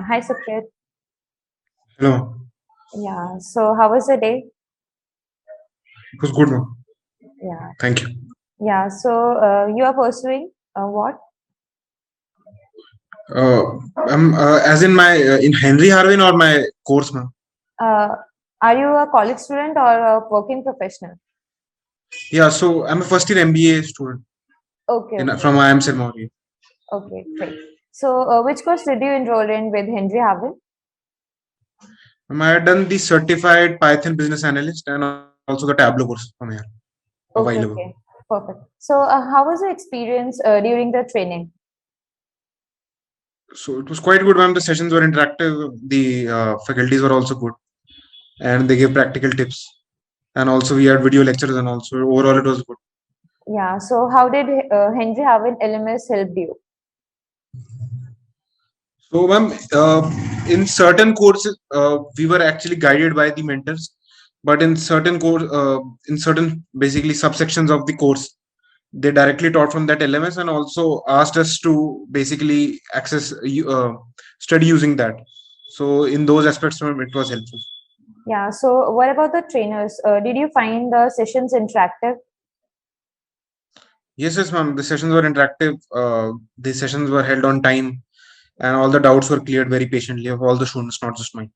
Hi, Satyak. Hello. Yeah. So, how was the day? It was good, ma'am. Yeah. Thank you. Yeah. So, you are pursuing what? I'm as in my in Henry Harvin or my course, ma'am. Uh, are you a college student or a working professional? Yeah, so I'm a first year MBA student Okay. in Okay. from IIM Ceremony. Okay. Great. So, which course did you enroll in with Henry Harvin? I had done the certified Python business analyst and also the Tableau course from here a while Okay. ago. Okay. Perfect. So, how was your experience during the training? So it was quite good, ma'am. The sessions were interactive. The faculties were also good, and they gave practical tips. And also we had video lectures, and also overall it was good. Yeah. So, how did Henry Harvin LMS help you? So, ma'am, in certain courses, we were actually guided by the mentors, but in certain basically subsections of the course, they directly taught from that LMS and also asked us to basically study using that. So, in those aspects, ma'am, it was helpful. Yeah. So, what about the trainers? Did you find the sessions interactive? Yes, ma'am. The sessions were interactive. The sessions were held on time, and all the doubts were cleared very patiently of all the students, not just mine.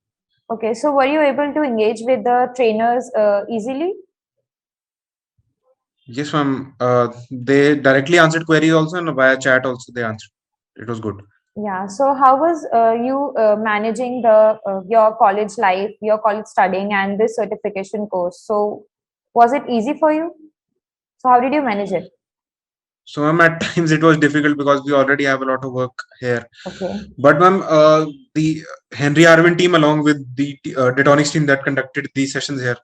Okay, so were you able to engage with the trainers easily? Yes, ma'am. They directly answered queries also, and via chat also they answered. It was good. Yeah. So how was you managing the your college life, your college studying, and this certification course? So was it easy for you? So how did you manage it? So, ma'am, at times it was difficult because we already have a lot of work here. Okay. But, ma'am, the Henry Harvin team, along with the Detonics team that conducted these sessions here,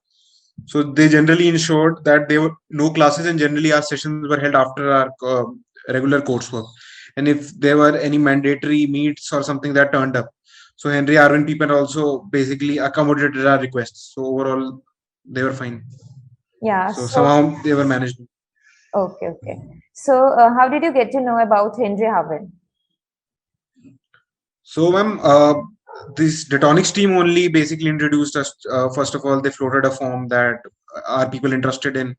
so they generally ensured that there were no classes, and generally our sessions were held after our regular coursework. And if there were any mandatory meets or something that turned up, so Henry Harvin people also basically accommodated our requests. So overall, they were fine. Yeah. So So somehow they were managed. okay, okay. So how did you get to know about Henry Harvin? So, ma'am, this Detonics team only basically introduced us. First of all, they floated a form that are people interested in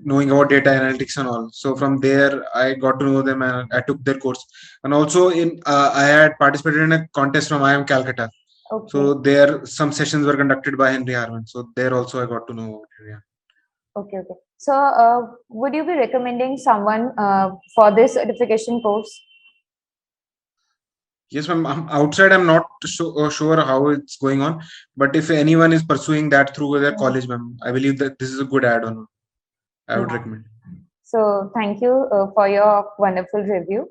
knowing about data analytics and all. So from there, I got to know them and I took their course. And also, I had participated in a contest from IIM Calcutta. Okay, So there, some sessions were conducted by Henry Harvin. So there also, I got to know about it. Yeah. okay, okay. So would you be recommending someone for this certification course? Yes, ma'am. Outside, I'm not sure how it's going on, but if anyone is pursuing that through their Mm. college, ma'am, I believe that this is a good add-on. I would Yeah. recommend. So thank you for your wonderful review.